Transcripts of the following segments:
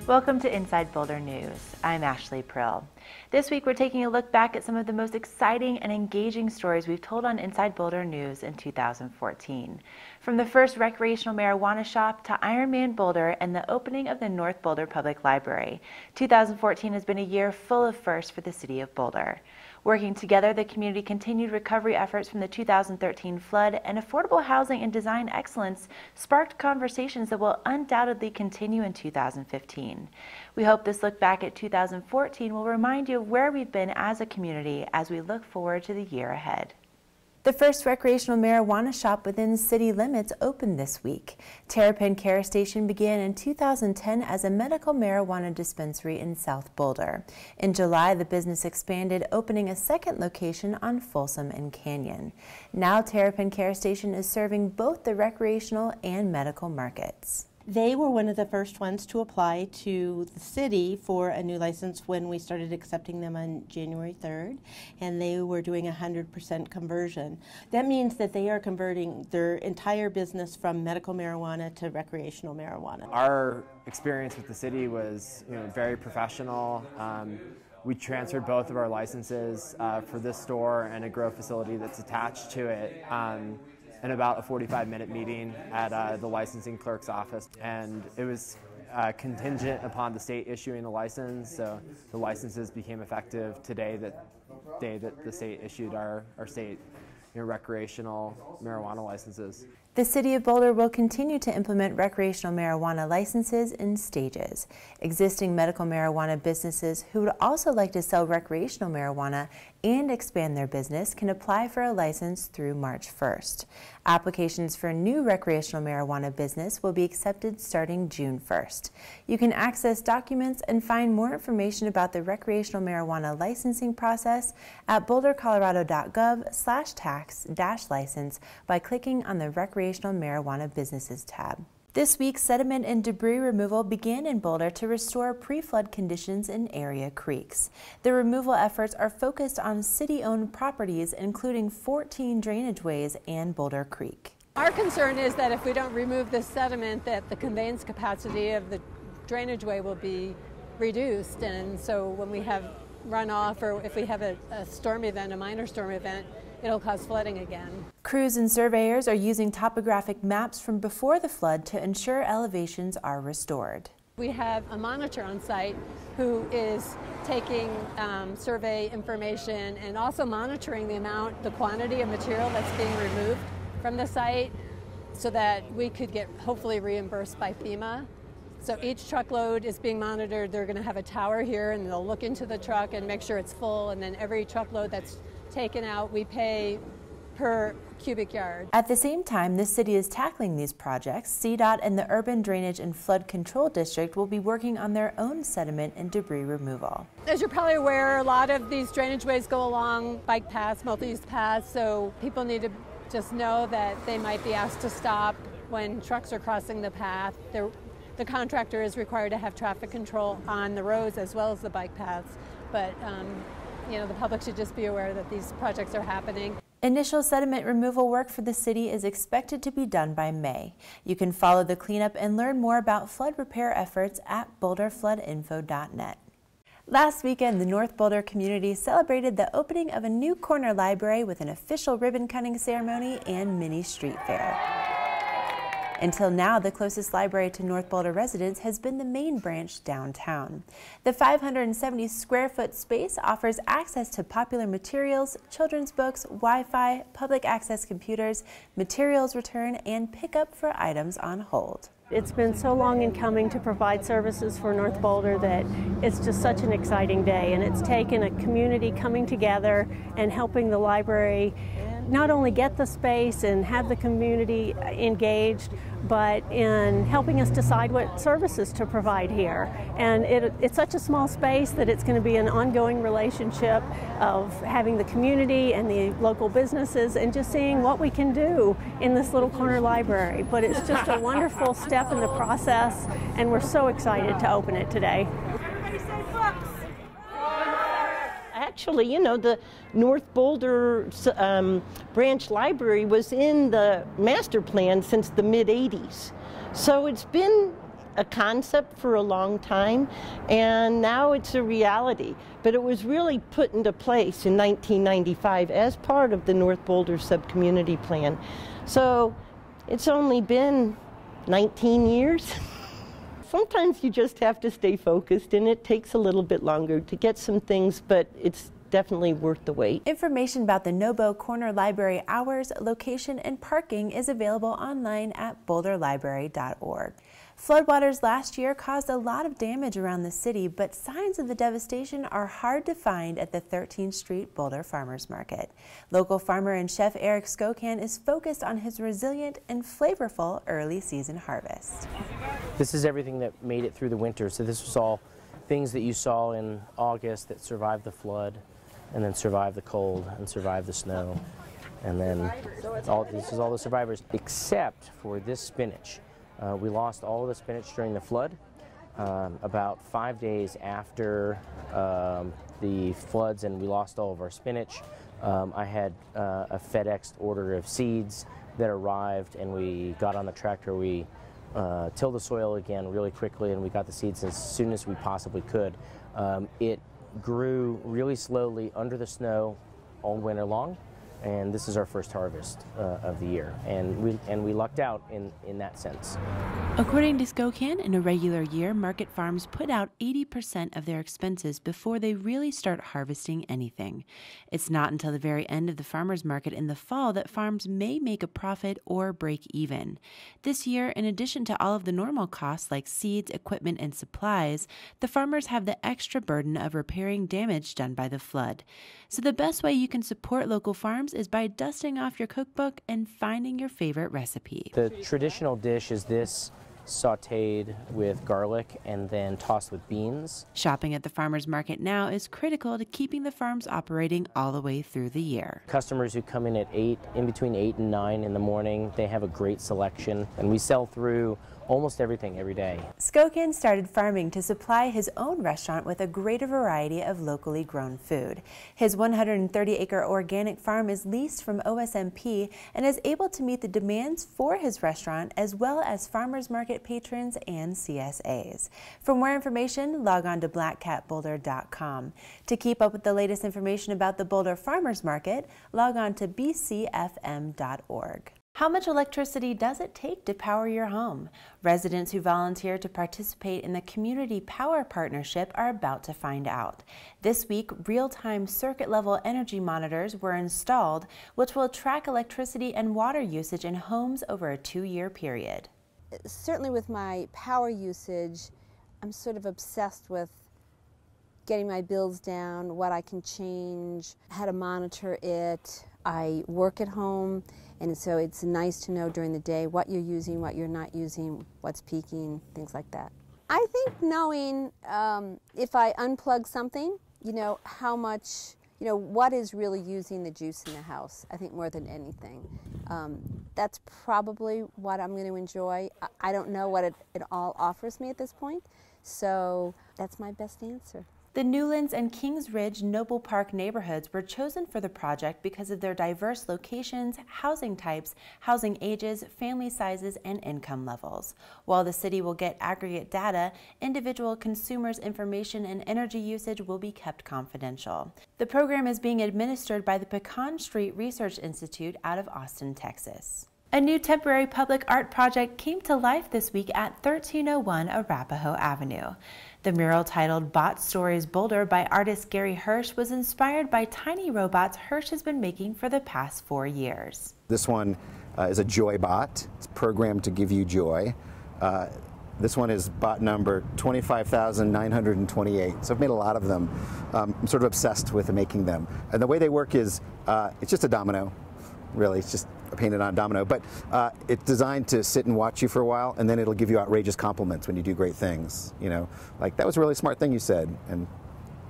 Welcome to Inside Boulder News. I'm Ashley Prill. This week we're taking a look back at some of the most exciting and engaging stories we've told on Inside Boulder News in 2014. From the first recreational marijuana shop to Ironman Boulder and the opening of the North Boulder Public Library, 2014 has been a year full of firsts for the City of Boulder. Working together, the community continued recovery efforts from the 2013 flood, and affordable housing and design excellence sparked conversations that will undoubtedly continue in 2015. We hope this look back at 2014 will remind you of where we've been as a community as we look forward to the year ahead. The first recreational marijuana shop within city limits opened this week. Terrapin Care Station began in 2010 as a medical marijuana dispensary in South Boulder. In July, the business expanded, opening a second location on Folsom and Canyon. Now, Terrapin Care Station is serving both the recreational and medical markets. They were one of the first ones to apply to the city for a new license when we started accepting them on January 3rd, and they were doing 100% conversion. That means that they are converting their entire business from medical marijuana to recreational marijuana. Our experience with the city was very professional. We transferred both of our licenses for this store and a grow facility that's attached to it in about a 45-minute meeting at the licensing clerk's office. And it was contingent upon the state issuing the license, so the licenses became effective today, that day that the state issued our state recreational marijuana licenses. The City of Boulder will continue to implement recreational marijuana licenses in stages. Existing medical marijuana businesses who would also like to sell recreational marijuana and expand their business can apply for a license through March 1st. Applications for a new recreational marijuana business will be accepted starting June 1st. You can access documents and find more information about the recreational marijuana licensing process at bouldercolorado.gov/tax-license by clicking on the Recreational Marijuana Businesses tab. This week, sediment and debris removal began in Boulder to restore pre-flood conditions in area creeks. The removal efforts are focused on city-owned properties, including 14 drainageways and Boulder Creek. Our concern is that if we don't remove this sediment, that the conveyance capacity of the drainageway will be reduced, and so when we have runoff or if we have a storm event, a minor storm event, it'll cause flooding again. Crews and surveyors are using topographic maps from before the flood to ensure elevations are restored. We have a monitor on site who is taking survey information and also monitoring the quantity of material that's being removed from the site so that we could get hopefully reimbursed by FEMA. So each truckload is being monitored. They're going to have a tower here and they'll look into the truck and make sure it's full, and then every truckload that's taken out, we pay per cubic yard. At the same time the city is tackling these projects, CDOT and the Urban Drainage and Flood Control District will be working on their own sediment and debris removal. As you're probably aware, a lot of these drainageways go along bike paths, multi-use paths, so people need to just know that they might be asked to stop when trucks are crossing the path. The contractor is required to have traffic control on the roads as well as the bike paths, but the public should just be aware that these projects are happening. Initial sediment removal work for the city is expected to be done by May. You can follow the cleanup and learn more about flood repair efforts at boulderfloodinfo.net. Last weekend, the North Boulder community celebrated the opening of a new corner library with an official ribbon cutting ceremony and mini street fair. Until now, the closest library to North Boulder residents has been the main branch downtown. The 570 square foot space offers access to popular materials, children's books, Wi-Fi, public access computers, materials return, and pickup for items on hold. It's been so long in coming to provide services for North Boulder that it's just such an exciting day, and it's taken a community coming together and helping the library not only get the space and have the community engaged, but in helping us decide what services to provide here. And it's such a small space that it's going to be an ongoing relationship of having the community and the local businesses and just seeing what we can do in this little corner library. But it's just a wonderful step in the process, and we're so excited to open it today. Everybody say books! Actually, the North Boulder branch library was in the master plan since the mid-'80s. So it's been a concept for a long time, and now it's a reality. But it was really put into place in 1995 as part of the North Boulder Sub-Community Plan. So it's only been 19 years. Sometimes you just have to stay focused, and it takes a little bit longer to get some things, but it's definitely worth the wait. Information about the Nobo Corner Library hours, location, and parking is available online at boulderlibrary.org. Floodwaters last year caused a lot of damage around the city, but signs of the devastation are hard to find at the 13th Street Boulder Farmers Market. Local farmer and chef Eric Skokan is focused on his resilient and flavorful early season harvest. This is everything that made it through the winter. So this was all things that you saw in August that survived the flood, and then survived the cold and survived the snow. And then this is all the survivors, except for this spinach. We lost all of the spinach during the flood. About 5 days after the floods, and we lost all of our spinach. I had a FedEx order of seeds that arrived, and we got on the tractor. We tilled the soil again really quickly, and we got the seeds as soon as we possibly could. It grew really slowly under the snow all winter long, and this is our first harvest of the year, and we lucked out in that sense. According to Skokan, in a regular year, market farms put out 80% of their expenses before they really start harvesting anything. It's not until the very end of the farmers market in the fall that farms may make a profit or break even. This year, in addition to all of the normal costs like seeds, equipment, and supplies, the farmers have the extra burden of repairing damage done by the flood. So the best way you can support local farms is by dusting off your cookbook and finding your favorite recipe. The traditional dish is this, sautéed with garlic and then tossed with beans. Shopping at the farmers market now is critical to keeping the farms operating all the way through the year. Customers who come in at between 8 and 9 in the morning, they have a great selection, and we sell through almost everything every day. Skokan started farming to supply his own restaurant with a greater variety of locally grown food. His 130-acre organic farm is leased from OSMP and is able to meet the demands for his restaurant as well as farmers market patrons and CSAs. For more information, log on to blackcatboulder.com. To keep up with the latest information about the Boulder Farmers Market, log on to bcfm.org. How much electricity does it take to power your home? Residents who volunteer to participate in the Community Power Partnership are about to find out. This week, real-time circuit-level energy monitors were installed, which will track electricity and water usage in homes over a 2-year period. Certainly with my power usage, I'm sort of obsessed with getting my bills down, what I can change, how to monitor it. I work at home, and so it's nice to know during the day what you're using, what you're not using, what's peaking, things like that. I think knowing if I unplug something, how much, what is really using the juice in the house, I think more than anything. That's probably what I'm going to enjoy. I don't know what it all offers me at this point, so that's my best answer. The Newlands and Kings Ridge Noble Park neighborhoods were chosen for the project because of their diverse locations, housing types, housing ages, family sizes, and income levels. While the city will get aggregate data, individual consumers' information and energy usage will be kept confidential. The program is being administered by the Pecan Street Research Institute out of Austin, Texas. A new temporary public art project came to life this week at 1301 Arapahoe Avenue. The mural titled Bot Stories Boulder by artist Gary Hirsch was inspired by tiny robots Hirsch has been making for the past 4 years. This one is a joy bot. It's programmed to give you joy. This one is bot number 25,928. So I've made a lot of them. I'm sort of obsessed with making them. And the way they work is it's just a domino. Really, it's just a painted on domino, but it's designed to sit and watch you for a while, and then it'll give you outrageous compliments when you do great things. Like, that was a really smart thing you said, and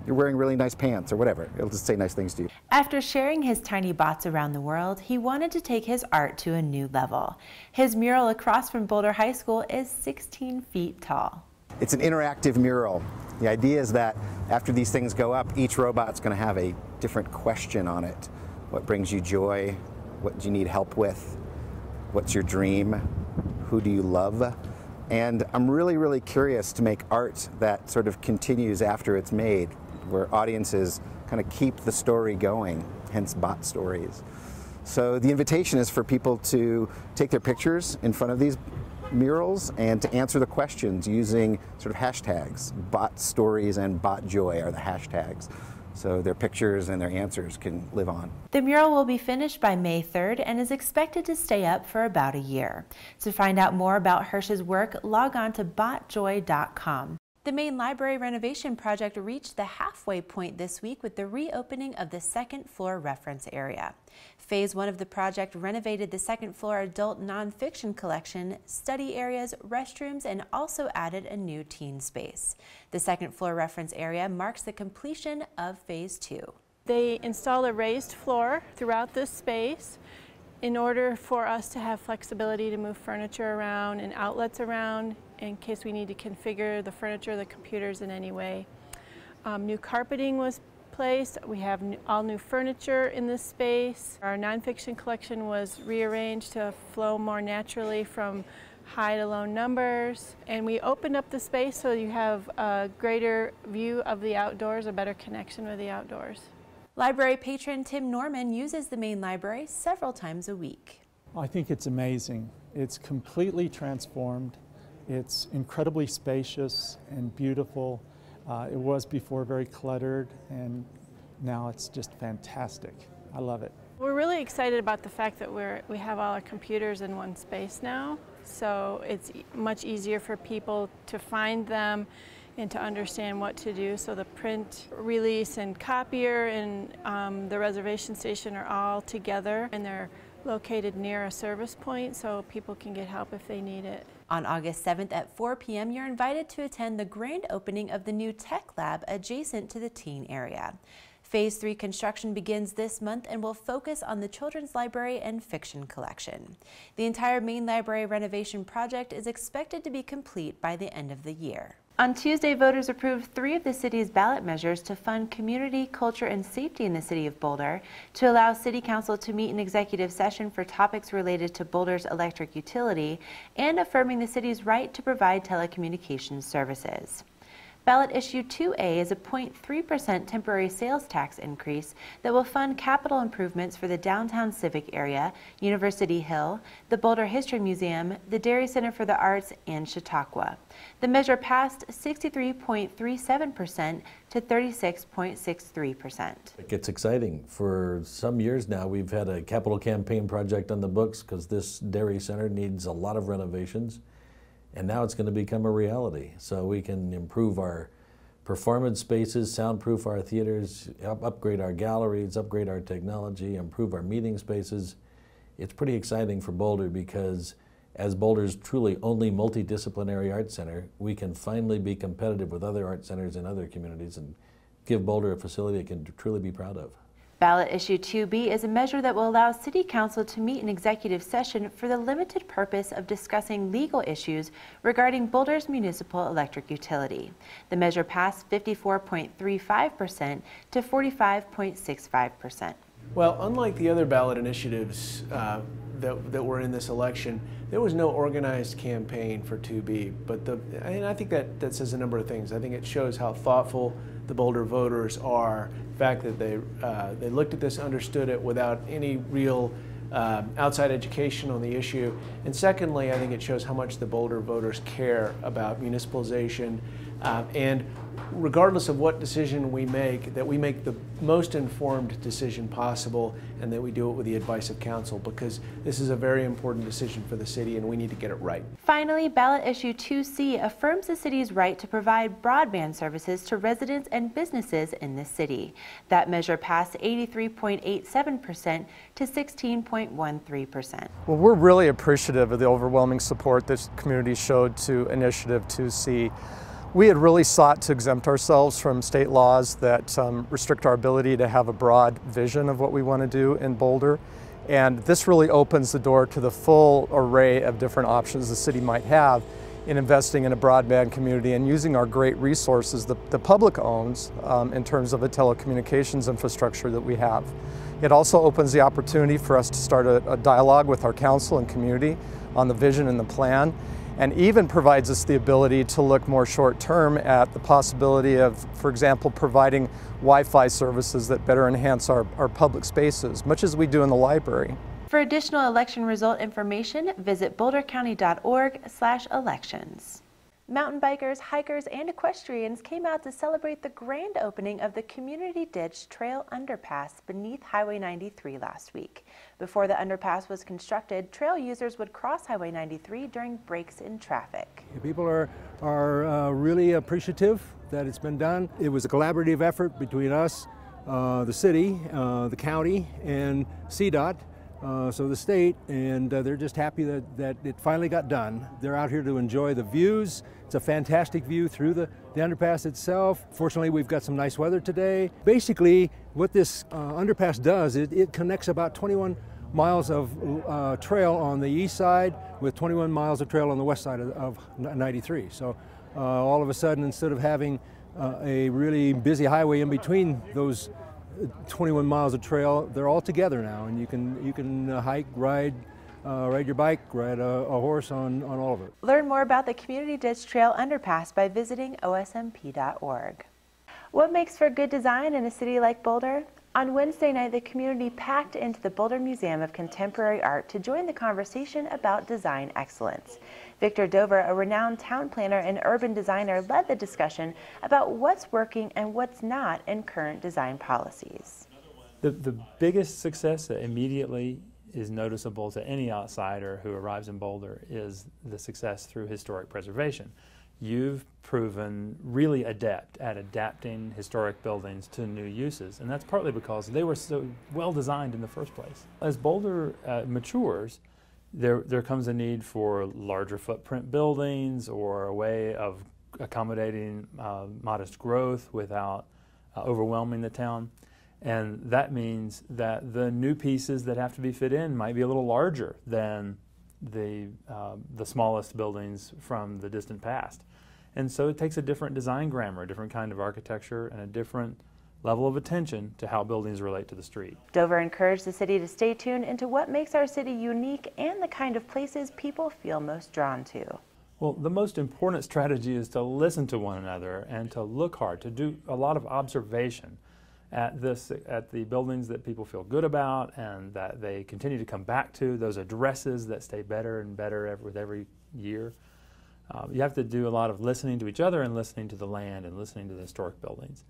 you're wearing really nice pants, or whatever. It'll just say nice things to you. After sharing his tiny bots around the world, he wanted to take his art to a new level. His mural across from Boulder High School is 16 feet tall. It's an interactive mural. The idea is that after these things go up, each robot's going to have a different question on it. What brings you joy? What do you need help with? What's your dream? Who do you love? And I'm really, really curious to make art that sort of continues after it's made, where audiences kind of keep the story going, hence bot stories. So the invitation is for people to take their pictures in front of these murals and to answer the questions using sort of hashtags. Bot stories and bot joy are the hashtags. So their pictures and their answers can live on. The mural will be finished by May 3rd and is expected to stay up for about a year. To find out more about Hirsch's work, log on to botjoy.com. The main library renovation project reached the halfway point this week with the reopening of the second floor reference area. Phase 1 of the project renovated the second floor adult nonfiction collection, study areas, restrooms, and also added a new teen space. The second floor reference area marks the completion of Phase 2. They installed a raised floor throughout this space in order for us to have flexibility to move furniture around and outlets around in case we need to configure the furniture, the computers in any way. New carpeting was placed. We have all new furniture in this space. Our nonfiction collection was rearranged to flow more naturally from high to low numbers. And we opened up the space so you have a greater view of the outdoors, a better connection with the outdoors. Library patron Tim Norman uses the main library several times a week. I think it's amazing. It's completely transformed. It's incredibly spacious and beautiful. It was before very cluttered, and now it's just fantastic. I love it. We're really excited about the fact that we have all our computers in one space now, so it's much easier for people to find them and to understand what to do. So the print, release, and copier and the reservation station are all together, and they're located near a service point so people can get help if they need it. On August 7th at 4 p.m., you're invited to attend the grand opening of the new tech lab adjacent to the teen area. Phase 3 construction begins this month and will focus on the children's library and fiction collection. The entire main library renovation project is expected to be complete by the end of the year. On Tuesday, voters approved 3 of the city's ballot measures to fund community, culture, and safety in the City of Boulder, to allow City Council to meet in executive session for topics related to Boulder's electric utility, and affirming the city's right to provide telecommunications services. Ballot Issue 2A is a 0.3% temporary sales tax increase that will fund capital improvements for the downtown civic area, University Hill, the Boulder History Museum, the Dairy Center for the Arts, and Chautauqua. The measure passed 63.37% to 36.63%. It gets exciting. For some years now, we've had a capital campaign project on the books because this Dairy Center needs a lot of renovations. And now it's going to become a reality. So we can improve our performance spaces, soundproof our theaters, upgrade our galleries, upgrade our technology, improve our meeting spaces. It's pretty exciting for Boulder because as Boulder's truly only multidisciplinary art center, we can finally be competitive with other art centers in other communities and give Boulder a facility it can truly be proud of. Ballot Issue 2B is a measure that will allow City Council to meet in executive session for the limited purpose of discussing legal issues regarding Boulder's municipal electric utility. The measure passed 54.35% to 45.65%. Well, unlike the other ballot initiatives that were in this election, there was no organized campaign for 2B, and I think that says a number of things. I think it shows how thoughtful the Boulder voters are. The fact that they looked at this, understood it without any real outside education on the issue. And secondly, I think it shows how much the Boulder voters care about municipalization, and regardless of what decision we make, that we make the most informed decision possible and that we do it with the advice of council, because this is a very important decision for the city and we need to get it right. Finally, Ballot Issue 2C affirms the city's right to provide broadband services to residents and businesses in the city. That measure passed 83.87% to 16.13%. Well, we're really appreciative of the overwhelming support this community showed to Initiative 2C. We had really sought to exempt ourselves from state laws that restrict our ability to have a broad vision of what we want to do in Boulder. And this really opens the door to the full array of different options the city might have in investing in a broadband community and using our great resources the public owns in terms of a telecommunications infrastructure that we have. It also opens the opportunity for us to start a dialogue with our council and community on the vision and the plan. and even provides us the ability to look more short term at the possibility of, for example, providing Wi-Fi services that better enhance our public spaces, much as we do in the library. For additional election result information, visit bouldercounty.org/elections. Mountain bikers, hikers, and equestrians came out to celebrate the grand opening of the Community Ditch Trail Underpass beneath Highway 93 last week. Before the underpass was constructed, trail users would cross Highway 93 during breaks in traffic. People are really appreciative that it's been done. It was a collaborative effort between us, the city, the county, and CDOT. So the state, and they're just happy that it finally got done. They're out here to enjoy the views. It's a fantastic view through the underpass itself. Fortunately, we've got some nice weather today. Basically, what this underpass does, it connects about 21 miles of trail on the east side with 21 miles of trail on the west side of 93. So all of a sudden, instead of having a really busy highway in between those 21 miles of trail, they're all together now, and you can hike, ride your bike, ride a horse on all of it. Learn more about the Community Ditch Trail Underpass by visiting osmp.org. What makes for good design in a city like Boulder? On Wednesday night, the community packed into the Boulder Museum of Contemporary Art to join the conversation about design excellence. Victor Dover, a renowned town planner and urban designer, led the discussion about what's working and what's not in current design policies. The biggest success that immediately is noticeable to any outsider who arrives in Boulder is the success through historic preservation. You've proven really adept at adapting historic buildings to new uses, and that's partly because they were so well designed in the first place. As Boulder matures, there comes a need for larger footprint buildings or a way of accommodating modest growth without overwhelming the town. And that means that the new pieces that have to be fit in might be a little larger than the smallest buildings from the distant past. And so it takes a different design grammar, a different kind of architecture, and a different level of attention to how buildings relate to the street. Dover encouraged the city to stay tuned into what makes our city unique and the kind of places people feel most drawn to. Well, the most important strategy is to listen to one another and to look hard, to do a lot of observation at the buildings that people feel good about and that they continue to come back to, those addresses that stay better and better with every year. You have to do a lot of listening to each other and listening to the land and listening to the historic buildings.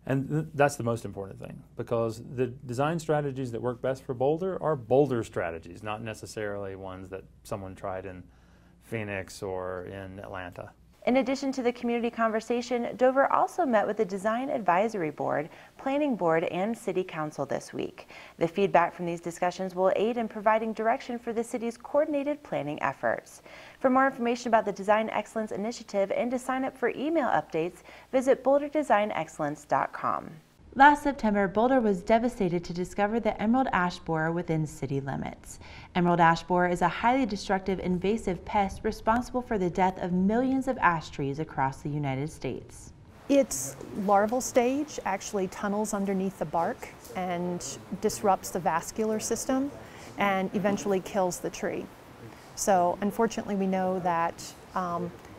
And that's the most important thing, because the design strategies that work best for Boulder are Boulder strategies, not necessarily ones that someone tried in Phoenix or in Atlanta. In addition to the community conversation, Dover also met with the Design Advisory Board, Planning Board, and City Council this week. The feedback from these discussions will aid in providing direction for the city's coordinated planning efforts. For more information about the Design Excellence Initiative and to sign up for email updates, visit boulderdesignexcellence.com. Last September, Boulder was devastated to discover the emerald ash borer within city limits. Emerald ash borer is a highly destructive invasive pest responsible for the death of millions of ash trees across the United States. Its larval stage actually tunnels underneath the bark and disrupts the vascular system and eventually kills the tree. So unfortunately, we know that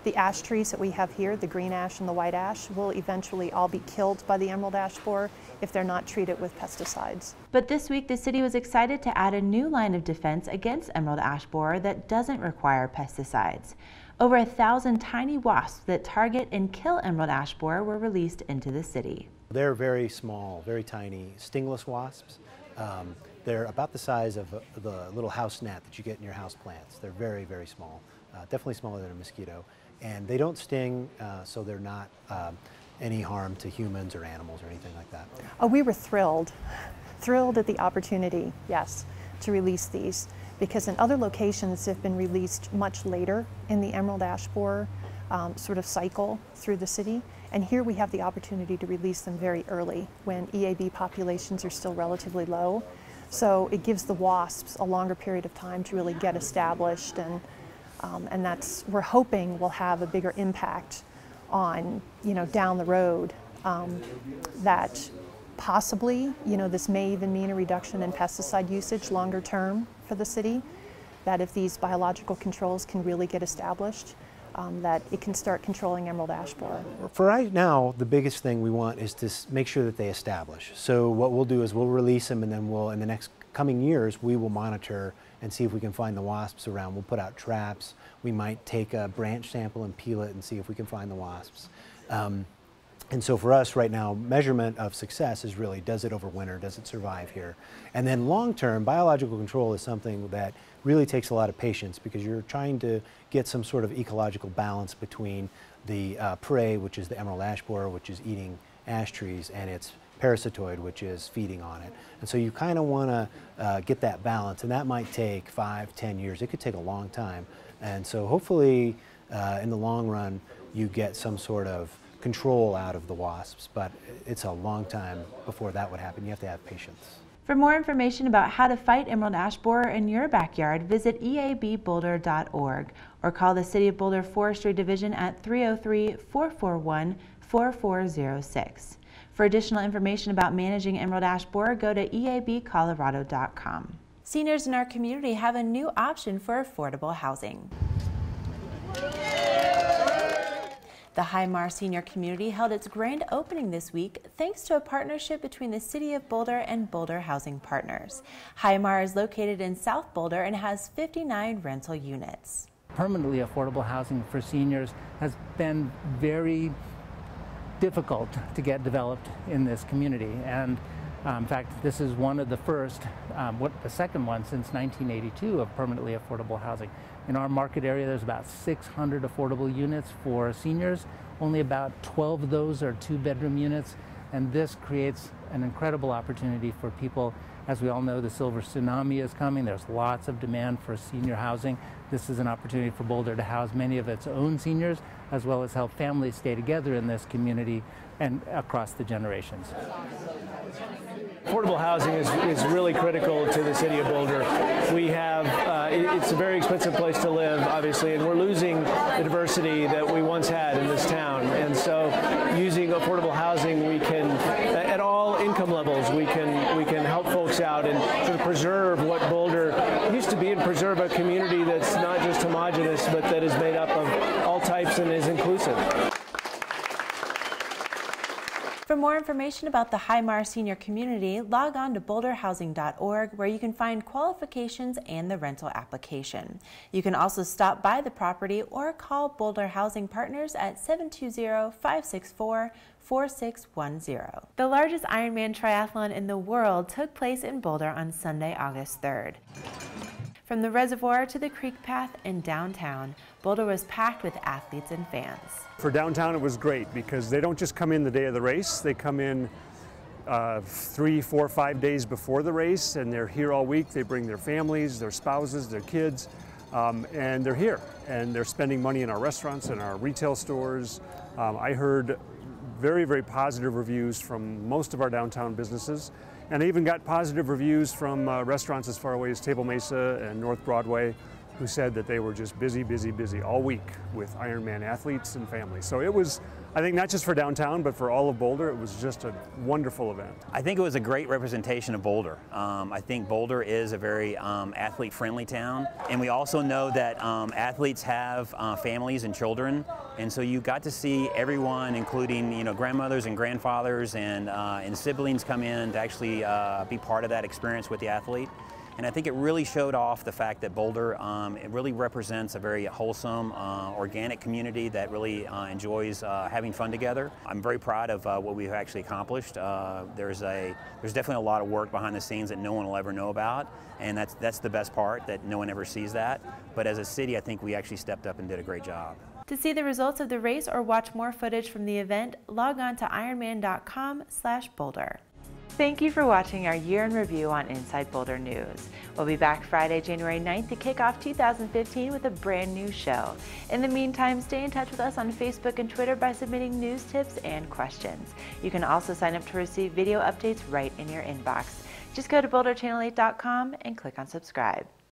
the ash trees that we have here, the green ash and the white ash, will eventually all be killed by the emerald ash borer if they're not treated with pesticides. But this week, the city was excited to add a new line of defense against emerald ash borer that doesn't require pesticides. Over 1,000 tiny wasps that target and kill emerald ash borer were released into the city. They're very small, very tiny, stingless wasps. They're about the size of the little house gnat that you get in your house plants. They're very, very small, definitely smaller than a mosquito. And they don't sting, so they're not any harm to humans or animals or anything like that. Oh, we were thrilled at the opportunity, yes, to release these, because in other locations they've been released much later in the emerald ash borer sort of cycle through the city. And here we have the opportunity to release them very early when EAB populations are still relatively low. So it gives the wasps a longer period of time to really get established, and we're hoping will have a bigger impact on, down the road, that possibly, this may even mean a reduction in pesticide usage longer term for the city. that if these biological controls can really get established, that it can start controlling emerald ash borer. For right now, the biggest thing we want is to make sure that they establish. So what we'll do is we'll release them, and then in the next coming years, we will monitor and see if we can find the wasps around. We'll put out traps. We might take a branch sample and peel it and see if we can find the wasps. And so for us right now, measurement of success is really, does it overwinter, does it survive here? And then long-term, biological control is something that really takes a lot of patience, because you're trying to get some sort of ecological balance between the prey, which is the emerald ash borer, which is eating ash trees, and its parasitoid, which is feeding on it. And so you kind of want to get that balance, and that might take 5-10 years. It could take a long time. And so hopefully in the long run, you get some sort of control out of the wasps, but it's a long time before that would happen. You have to have patience. For more information about how to fight emerald ash borer in your backyard, visit eabboulder.org or call the City of Boulder Forestry Division at 303-441-4406. For additional information about managing emerald ash borer, go to eabcolorado.com. Seniors in our community have a new option for affordable housing. The Highmar Senior Community held its grand opening this week thanks to a partnership between the City of Boulder and Boulder Housing Partners. Highmar is located in South Boulder and has 59 rental units. Permanently affordable housing for seniors has been very difficult to get developed in this community, and in fact, this is one of the first, the second one since 1982 of permanently affordable housing. In our market area, there's about 600 affordable units for seniors. Only about 12 of those are 2-bedroom units, and this creates an incredible opportunity for people. As we all know, the silver tsunami is coming. There's lots of demand for senior housing. This is an opportunity for Boulder to house many of its own seniors, as well as help families stay together in this community and across the generations. Affordable housing is really critical to the City of Boulder. We have, it's a very expensive place to live, obviously, and we're losing the diversity that we once had in this town. And so using affordable housing, we can, at all income levels, we can help folks out and sort of preserve what Boulder used to be, and preserve a community that's not just homogenous, but that is made up of all types and is inclusive. For more information about the Highmar Senior Community, log on to boulderhousing.org, where you can find qualifications and the rental application. You can also stop by the property or call Boulder Housing Partners at 720-564-4610. The largest Ironman triathlon in the world took place in Boulder on Sunday, August 3rd. From the reservoir to the creek path in downtown, Boulder was packed with athletes and fans. For downtown, it was great because they don't just come in the day of the race. They come in 3, 4, 5 days before the race, and they're here all week. They bring their families, their spouses, their kids, and they're here. And they're spending money in our restaurants and our retail stores. I heard very, very positive reviews from most of our downtown businesses. And I even got positive reviews from restaurants as far away as Table Mesa and North Broadway, who said that they were just busy, busy, busy all week with Ironman athletes and families. So it was, I think, not just for downtown, but for all of Boulder, it was just a wonderful event. I think it was a great representation of Boulder. I think Boulder is a very athlete-friendly town, and we also know that athletes have families and children, and so you got to see everyone, including grandmothers and grandfathers and siblings, come in to actually be part of that experience with the athlete. And I think it really showed off the fact that Boulder, it really represents a very wholesome, organic community that really enjoys having fun together. I'm very proud of what we've actually accomplished. There's definitely a lot of work behind the scenes that no one will ever know about, and that's the best part, that no one ever sees that. But as a city, I think we actually stepped up and did a great job. To see the results of the race or watch more footage from the event, log on to ironman.com/Boulder. Thank you for watching our year in review on Inside Boulder News. We'll be back Friday, January 9th to kick off 2015 with a brand new show. In the meantime, stay in touch with us on Facebook and Twitter by submitting news tips and questions. You can also sign up to receive video updates right in your inbox. Just go to boulderchannel8.com and click on subscribe.